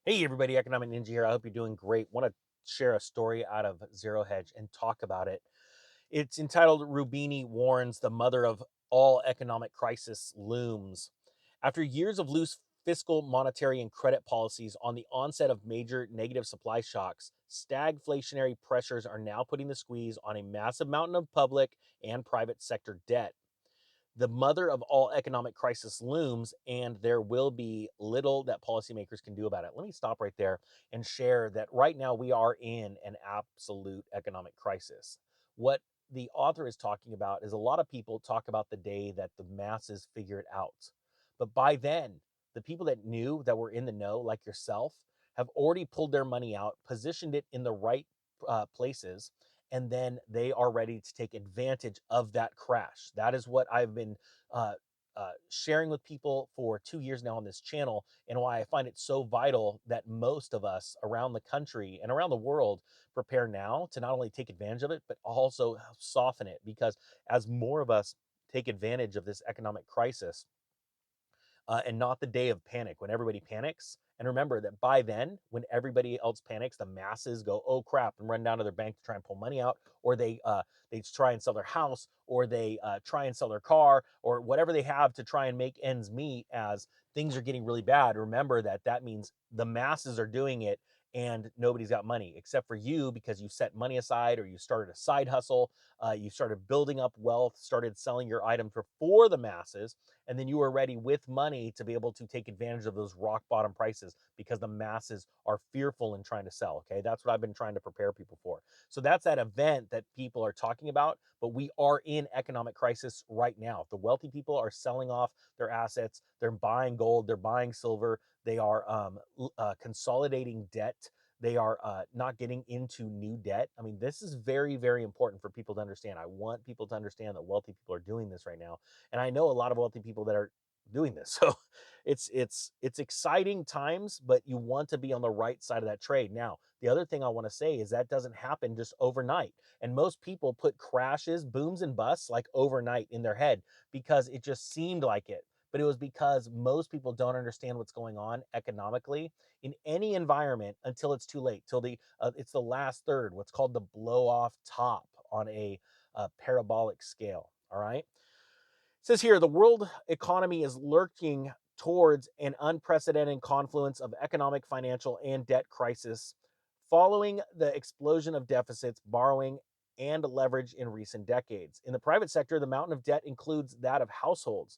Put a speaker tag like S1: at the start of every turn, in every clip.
S1: Hey everybody, Economic Ninja here. I hope you're doing great. Want to share a story out of Zero Hedge and talk about it. It's entitled Rubini Warns the Mother of All Economic Crisis Looms. After years of loose fiscal, monetary, and credit policies on the onset of major negative supply shocks, stagflationary pressures are now putting the squeeze on a massive mountain of public and private sector debt. The mother of all economic crisis looms, and there will be little that policymakers can do about it. Let me stop right there and share that right now we are in an absolute economic crisis. What the author is talking about is a lot of people talk about the day that the masses figure it out. But by then, the people that knew that were in the know, like yourself, have already pulled their money out, positioned it in the right places, and then they are ready to take advantage of that crash. That is what I've been uh, sharing with people for 2 years now on this channel, and why I find it so vital that most of us around the country and around the world prepare now to not only take advantage of it, but also soften it. Because as more of us take advantage of this economic crisis, and not the day of panic when everybody panics. And remember that by then, when everybody else panics, the masses go, "Oh crap!" and run down to their bank to try and pull money out, or they try and sell their house, or they try and sell their car, or whatever they have to try and make ends meet. As things are getting really bad, remember that that means the masses are doing it, and nobody's got money except for you, because you set money aside, or you started a side hustle, you started building up wealth, started selling your item for the masses, and then you are ready with money to be able to take advantage of those rock bottom prices, because the masses are fearful in trying to sell. Okay, that's what I've been trying to prepare people for. So that's that event that people are talking about, but we are in economic crisis right now. The wealthy people are selling off their assets, they're buying gold, they're buying silver, they are consolidating debt, they are not getting into new debt. I mean, this is very, very important for people to understand. I want people to understand that wealthy people are doing this right now, and I know a lot of wealthy people that are doing this. So it's exciting times, but you want to be on the right side of that trade. Now, the other thing I want to say is that doesn't happen just overnight. And most people put crashes, booms, and busts like overnight in their head because it just seemed like it. But it was because most people don't understand what's going on economically in any environment until it's too late. Till it's the last third, what's called the blow off top on a parabolic scale. All right. It says here the world economy is lurking towards an unprecedented confluence of economic, financial, and debt crisis following the explosion of deficits, borrowing, and leverage in recent decades. In the private sector, the mountain of debt includes that of households,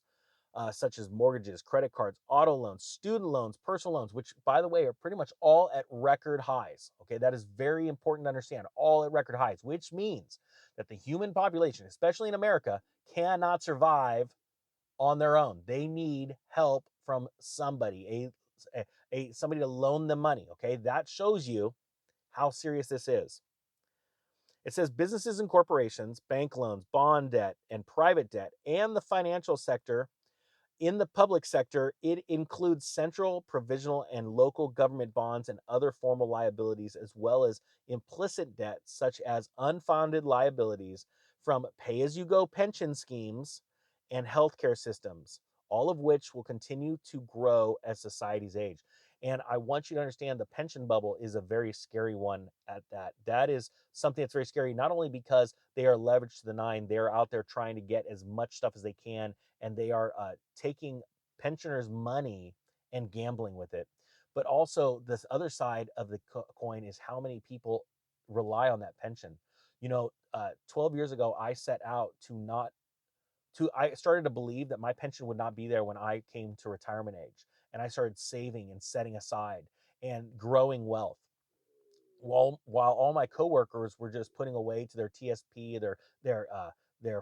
S1: such as mortgages, credit cards, auto loans, student loans, personal loans, which, by the way, are pretty much all at record highs. Okay, that is very important to understand. All at record highs, which means that the human population, especially in America, cannot survive on their own. They need help from somebody, a somebody to loan them money. Okay, that shows you how serious this is. It says businesses and corporations, bank loans, bond debt, and private debt, and the financial sector. In the public sector, it includes central, provisional, and local government bonds and other formal liabilities, as well as implicit debts such as unfounded liabilities from pay as you go pension schemes and healthcare systems, all of which will continue to grow as societies age. And I want you to understand the pension bubble is a very scary one at that. That is something that's very scary, not only because they are leveraged to the nine, they're out there trying to get as much stuff as they can, and they are taking pensioners' money and gambling with it. But also, this other side of the coin is how many people rely on that pension. 12 years ago, I set out to not I started to believe that my pension would not be there when I came to retirement age, and I started saving and setting aside and growing wealth, while all my coworkers were just putting away to their TSP, their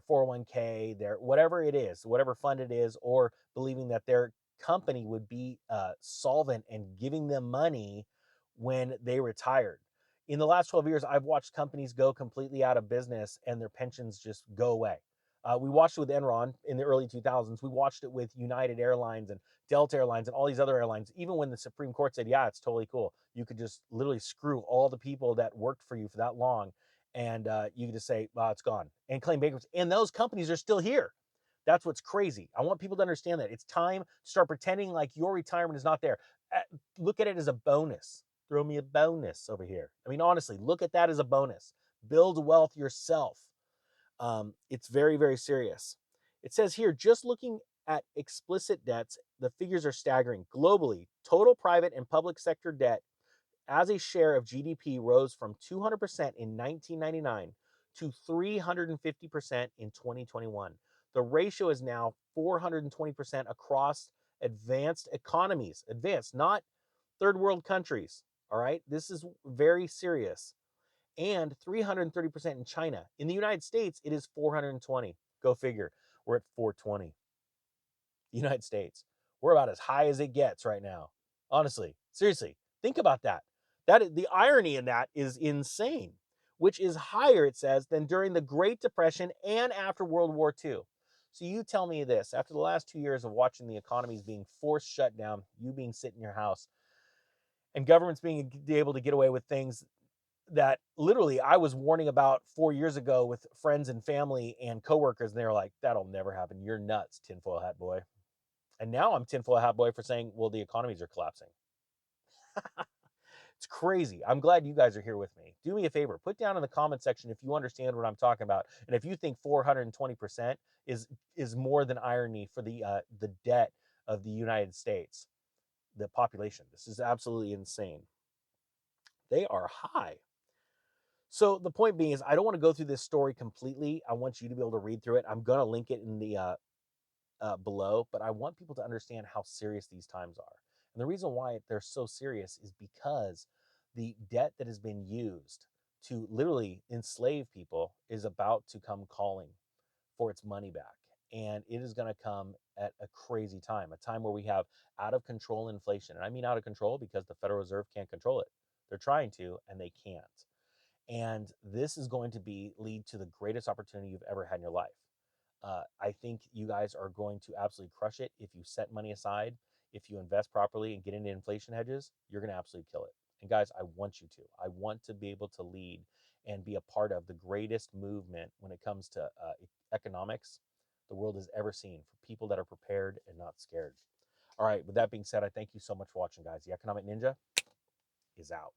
S1: 401k, their whatever it is, whatever fund it is, or believing that their company would be solvent and giving them money when they retired. In the last 12 years, I've watched companies go completely out of business and their pensions just go away. We watched it with Enron in the early 2000s. We watched it with United Airlines and Delta Airlines and all these other airlines, even when the Supreme Court said, yeah, it's totally cool. You could just literally screw all the people that worked for you for that long, and you could just say, well, it's gone, and claim bankruptcy. And those companies are still here. That's what's crazy. I want people to understand that it's time to start pretending like your retirement is not there. Uh, Look at it as a bonus. Throw me a bonus over here. I mean, honestly, look at that as a bonus. Build wealth yourself. It's very, very serious. It says here, just looking at explicit debts, the figures are staggering. Globally, total private and public sector debt as a share of GDP rose from 200% in 1999 to 350% in 2021. The ratio is now 420% across advanced economies, advanced, not third world countries. All right, this is very serious. And 330% in China. In the United States, it is 420. Go figure. We're at 420. United States. We're about as high as it gets right now. Honestly, seriously, think about that. The irony in that is insane, which is higher, it says, than during the Great Depression and after World War II. So you tell me this, after the last 2 years of watching the economies being forced shut down, you being sit in your house, and governments being able to get away with things that literally I was warning about 4 years ago with friends and family and coworkers, and they were like, that'll never happen. You're nuts, tinfoil hat boy. And now I'm tinfoil hat boy for saying, well, the economies are collapsing. It's crazy. I'm glad you guys are here with me. Do me a favor, put down in the comment section if you understand what I'm talking about, and if you think 420% is more than irony for the debt of the United States, the population. This is absolutely insane. They are high. So the point being is, I don't want to go through this story completely. I want you to be able to read through it. I'm gonna link it in the below, but I want people to understand how serious these times are. And the reason why they're so serious is because the debt that has been used to literally enslave people is about to come calling for its money back. And it is going to come at a crazy time, a time where we have out of control inflation. And I mean out of control because the Federal Reserve can't control it. They're trying to, and they can't. And this is going to be lead to the greatest opportunity you've ever had in your life. I think you guys are going to absolutely crush it if you set money aside, if you invest properly and get into inflation hedges. You're going to absolutely kill it. And guys, I want you to. I want to be able to lead and be a part of the greatest movement when it comes to economics the world has ever seen, for people that are prepared and not scared. All right, with that being said, I thank you so much for watching, guys. The Economic Ninja is out.